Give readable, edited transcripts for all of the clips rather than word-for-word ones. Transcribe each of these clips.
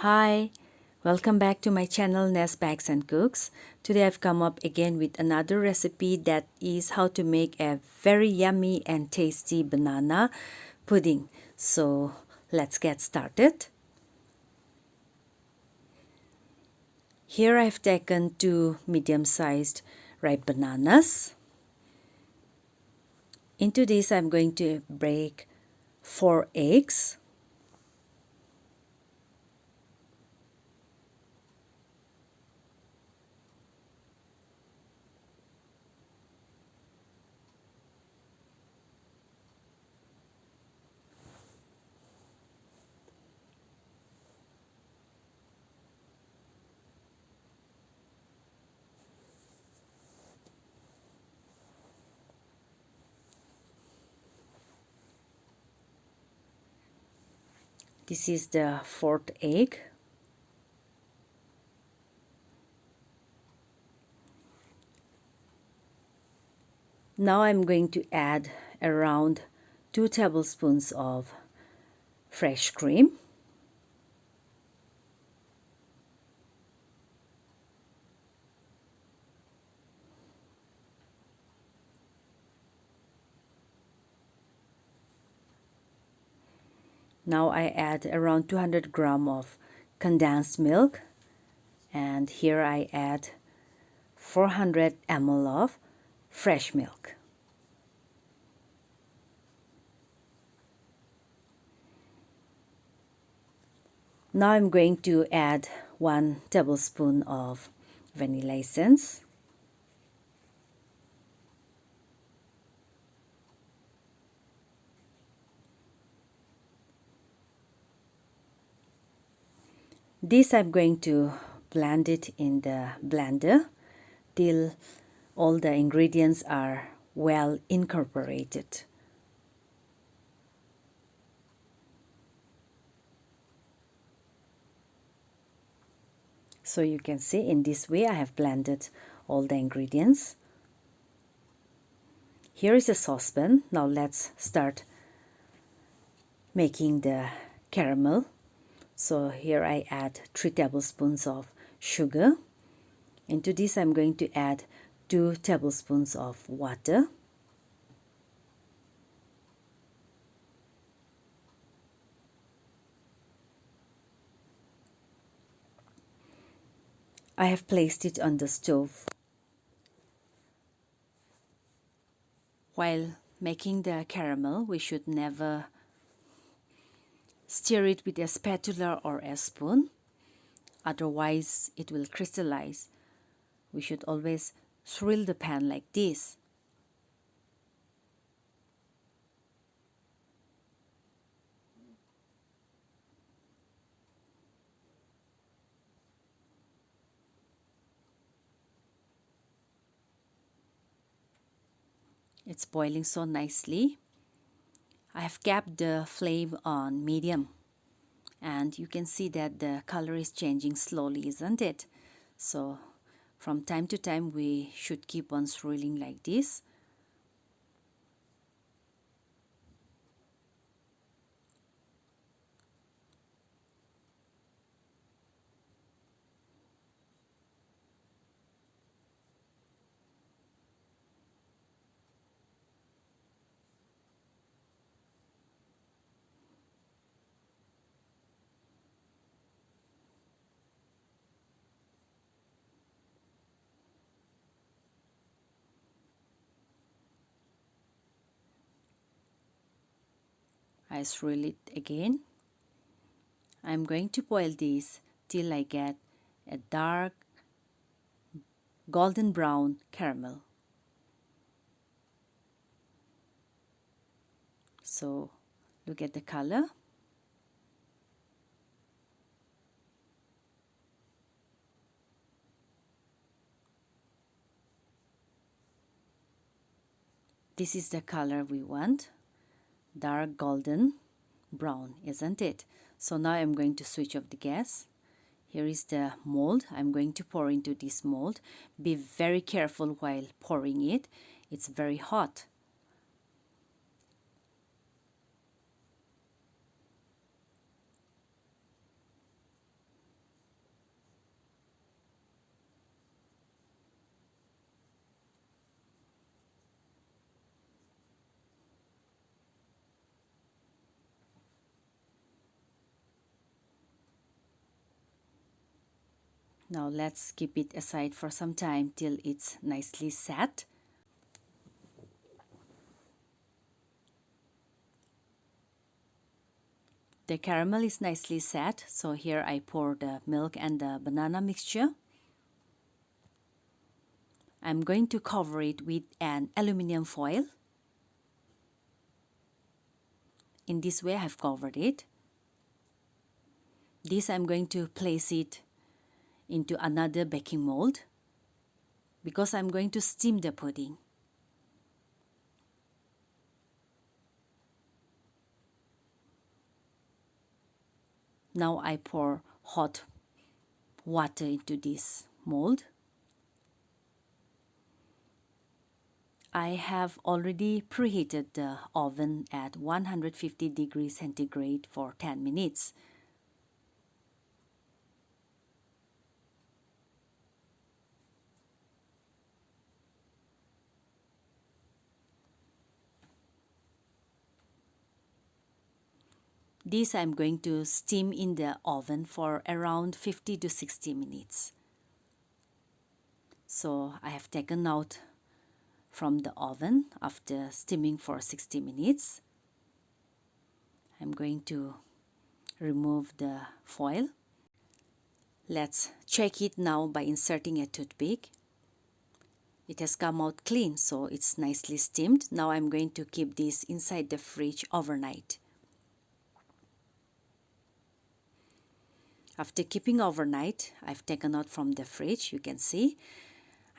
Hi, welcome back to my channel Nest Bags and Cooks. Today I've come up again with another recipe that is how to make a very yummy and tasty banana pudding. So let's get started. Here I've taken 2 medium-sized ripe bananas. Into this I'm going to break 4 eggs. This is the 4th egg. Now I'm going to add around 2 tablespoons of fresh cream. Now I add around 200 grams of condensed milk, and here I add 400 ml of fresh milk. Now I'm going to add 1 tablespoon of vanilla essence. This I'm going to blend it in the blender till all the ingredients are well incorporated. So you can see in this way I have blended all the ingredients. Here is a saucepan. Now let's start making the caramel. So here I add 3 tablespoons of sugar. Into this I'm going to add 2 tablespoons of water. I have placed it on the stove. While making the caramel, we should never stir it with a spatula or a spoon, otherwise it will crystallize. We should always swirl the pan like this. It's boiling so nicely. I have kept the flame on medium, and you can see that the color is changing slowly, isn't it? So from time to time we should keep on swirling like this. I swirl it again. I'm going to boil this till I get a dark golden brown caramel. So look at the color. This is the color we want, dark golden brown, isn't it? So now I'm going to switch off the gas. Here is the mold. I'm going to pour into this mold. Be very careful while pouring it. It's very hot. Now let's keep it aside for some time till it's nicely set. The caramel is nicely set, so here I pour the milk and the banana mixture. I'm going to cover it with an aluminum foil. In this way, I've covered it. This I'm going to place it into another baking mold because I'm going to steam the pudding. Now I pour hot water into this mold. I have already preheated the oven at 150 degrees centigrade for 10 minutes. This I'm going to steam in the oven for around 50 to 60 minutes. So I have taken out from the oven after steaming for 60 minutes. I'm going to remove the foil. Let's check it now by inserting a toothpick. It has come out clean, so it's nicely steamed. Now I'm going to keep this inside the fridge overnight. After keeping overnight, I've taken out from the fridge, you can see.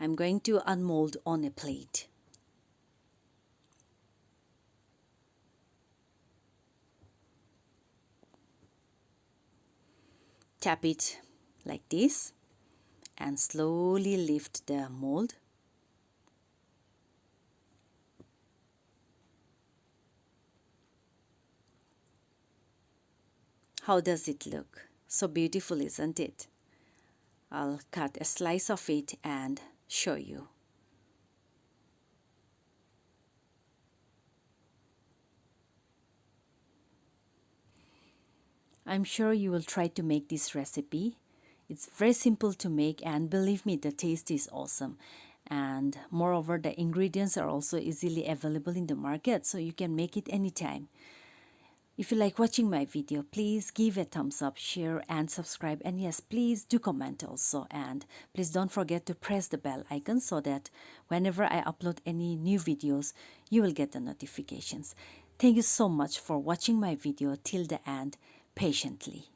I'm going to unmold on a plate. Tap it like this and slowly lift the mold. How does it look? So beautiful, isn't it? I'll cut a slice of it and show you. I'm sure you will try to make this recipe. It's very simple to make, and believe me, the taste is awesome. And moreover, the ingredients are also easily available in the market, so you can make it anytime. If you like watching my video, please give a thumbs up, share and subscribe, and yes, please do comment also, and please don't forget to press the bell icon so that whenever I upload any new videos, you will get the notifications. Thank you so much for watching my video till the end patiently.